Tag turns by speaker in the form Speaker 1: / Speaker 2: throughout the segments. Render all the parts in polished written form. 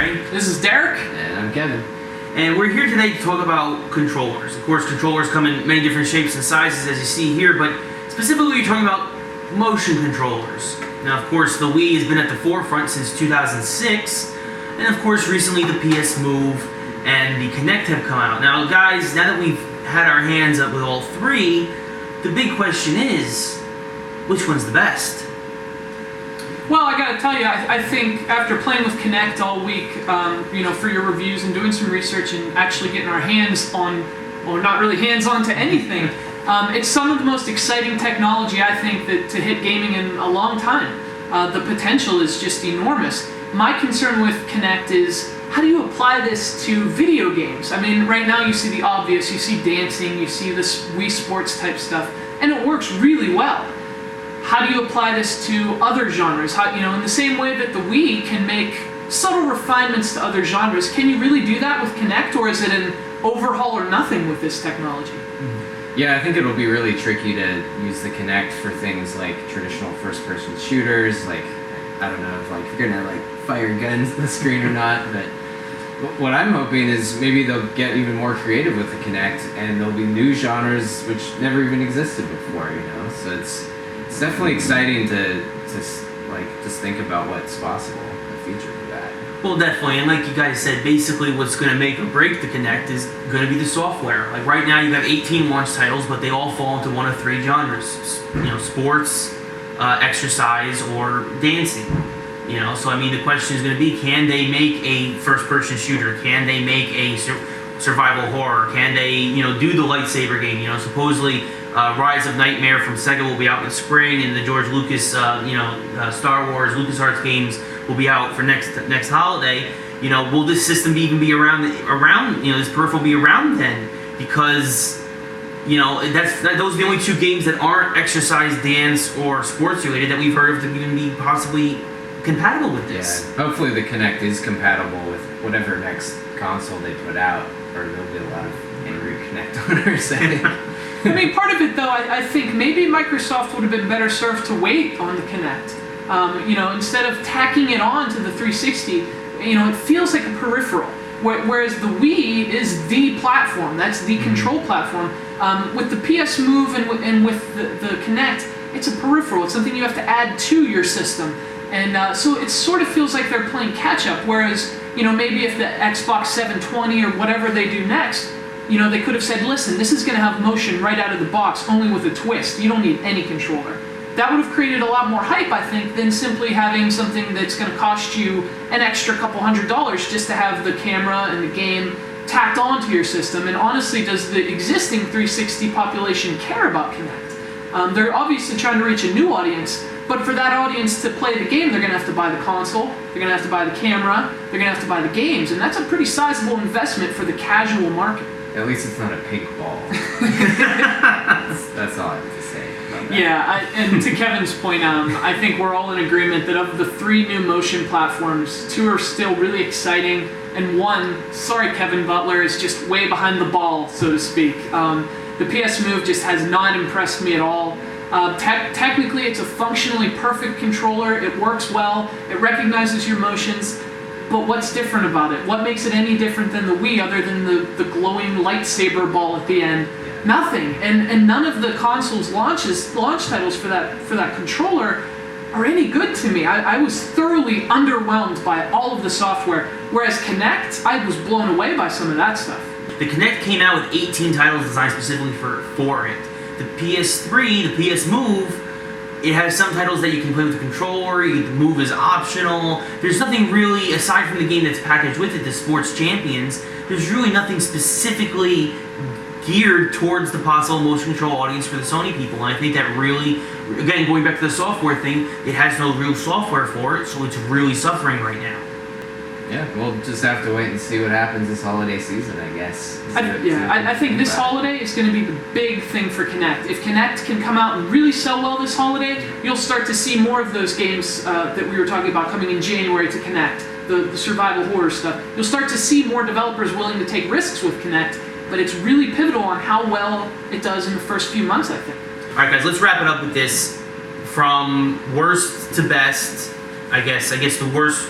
Speaker 1: Trey.
Speaker 2: This is Derek.
Speaker 3: And I'm Kevin.
Speaker 1: And we're here today to talk about controllers. Of course, controllers come in many different shapes and sizes, as you see here, but specifically, we're talking about motion controllers. Now, of course, the Wii has been at the forefront since 2006, and of course, recently the PS Move and the Kinect have come out. Now, guys, now that we've had our hands up with all three, the big question is, which one's the best?
Speaker 2: Well, I gotta tell you, I think after playing with Kinect all week, for your reviews and doing some research and actually getting our hands on, or not really hands-on to anything, it's some of the most exciting technology, I think, that to hit gaming in a long time. The potential is just enormous. My concern with Kinect is, how do you apply this to video games? I mean, right now you see the obvious, you see dancing, you see this Wii Sports type stuff, and it works really well. How do you apply this to other genres? In the same way that the Wii can make subtle refinements to other genres, can you really do that with Kinect, or is it an overhaul or nothing with this technology?
Speaker 3: Yeah, I think it'll be really tricky to use the Kinect for things like traditional first-person shooters, like, I don't know if you're gonna fire guns at the screen or not, but what I'm hoping is maybe they'll get even more creative with the Kinect, and there'll be new genres which never even existed before, So it's definitely exciting to just think about what's possible in the future for that.
Speaker 1: Well, definitely, and like you guys said, basically what's going to make or break the Kinect is going to be the software. Like right now you have 18 launch titles, but they all fall into one of three genres. Sports, exercise, or dancing. So I mean the question is going to be, can they make a first-person shooter? Can they make a survival horror? Can they, do the lightsaber game? Supposedly Rise of Nightmare from Sega will be out in the spring, and the George Lucas, Star Wars, LucasArts games will be out for next holiday. Will this system even be around? This peripheral be around then? Because those are the only two games that aren't exercise, dance, or sports related that we've heard of to even be possibly compatible with this.
Speaker 3: Yeah, hopefully the Kinect is compatible with whatever next console they put out, or there'll be a lot of angry Kinect owners.
Speaker 2: I mean, part of it, though, I think maybe Microsoft would have been better served to wait on the Kinect. Instead of tacking it on to the 360, it feels like a peripheral. Whereas the Wii is the platform, that's the control platform. With the PS Move and with the Kinect, it's a peripheral. It's something you have to add to your system. And so it sort of feels like they're playing catch-up, whereas, maybe if the Xbox 720 or whatever they do next, they could have said, listen, this is going to have motion right out of the box, only with a twist. You don't need any controller. That would have created a lot more hype, I think, than simply having something that's going to cost you an extra couple $100 just to have the camera and the game tacked onto your system. And honestly, does the existing 360 population care about Kinect? They're obviously trying to reach a new audience, but for that audience to play the game, they're going to have to buy the console, they're going to have to buy the camera, they're going to have to buy the games, and that's a pretty sizable investment for the casual market.
Speaker 3: At least it's not a pink ball. That's all I have to say about that.
Speaker 2: Yeah, and to Kevin's point, I think we're all in agreement that of the three new motion platforms, two are still really exciting, and one, sorry Kevin Butler, is just way behind the ball, so to speak. The PS Move just has not impressed me at all. Technically, it's a functionally perfect controller. It works well. It recognizes your motions. But what's different about it? What makes it any different than the Wii other than the glowing lightsaber ball at the end? Yeah. Nothing. And none of the console's launch titles for that controller are any good to me. I was thoroughly underwhelmed by all of the software. Whereas Kinect, I was blown away by some of that stuff.
Speaker 1: The Kinect came out with 18 titles designed specifically for it. The PS3, the PS Move, it has some titles that you can play with the controller, the Move is optional. There's nothing really, aside from the game that's packaged with it, the Sports Champions, there's really nothing specifically geared towards the possible motion control audience for the Sony people. And I think that really, again, going back to the software thing, it has no real software for it, so it's really suffering right now.
Speaker 3: Yeah, we'll just have to wait and see what happens this holiday season, I guess.
Speaker 2: I think this holiday is going to be the big thing for Kinect. If Kinect can come out and really sell well this holiday, you'll start to see more of those games that we were talking about coming in January to Kinect, the survival horror stuff. You'll start to see more developers willing to take risks with Kinect, but it's really pivotal on how well it does in the first few months, I think.
Speaker 1: All right, guys, let's wrap it up with this. From worst to best, I guess the worst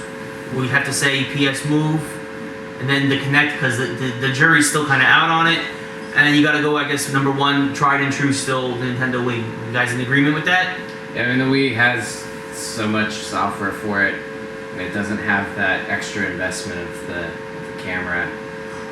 Speaker 1: we have to say PS Move, and then the Kinect because the jury's still kind of out on it. And then you got to go, I guess, number one, tried and true still, Nintendo Wii. You guys in agreement with that?
Speaker 3: Yeah, I mean, the Wii has so much software for it, and it doesn't have that extra investment of the camera.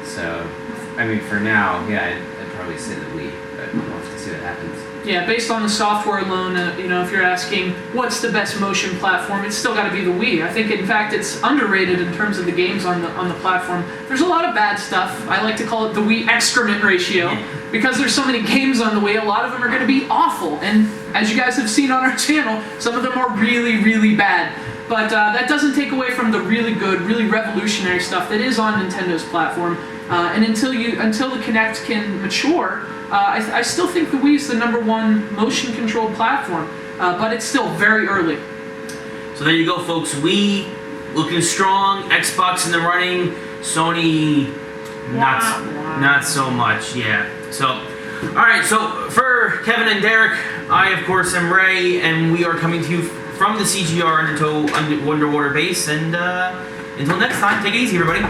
Speaker 3: So, I mean, for now, yeah, I'd probably say the Wii, but we'll have to see what happens.
Speaker 2: Yeah, based on the software alone, if you're asking what's the best motion platform, it's still got to be the Wii. I think, in fact, it's underrated in terms of the games on the platform. There's a lot of bad stuff. I like to call it the Wii excrement ratio because there's so many games on the Wii. A lot of them are going to be awful, and as you guys have seen on our channel, some of them are really, really bad. But that doesn't take away from the really good, really revolutionary stuff that is on Nintendo's platform. And until the Kinect can mature, I still think the Wii is the number one motion-controlled platform, but it's still very early.
Speaker 1: So there you go, folks. Wii looking strong, Xbox in the running, Sony not so much. Yeah. So, all right. So for Kevin and Derek, I of course am Ray, and we are coming to you from the CGR Undertow underwater base. And until next time, take it easy, everybody.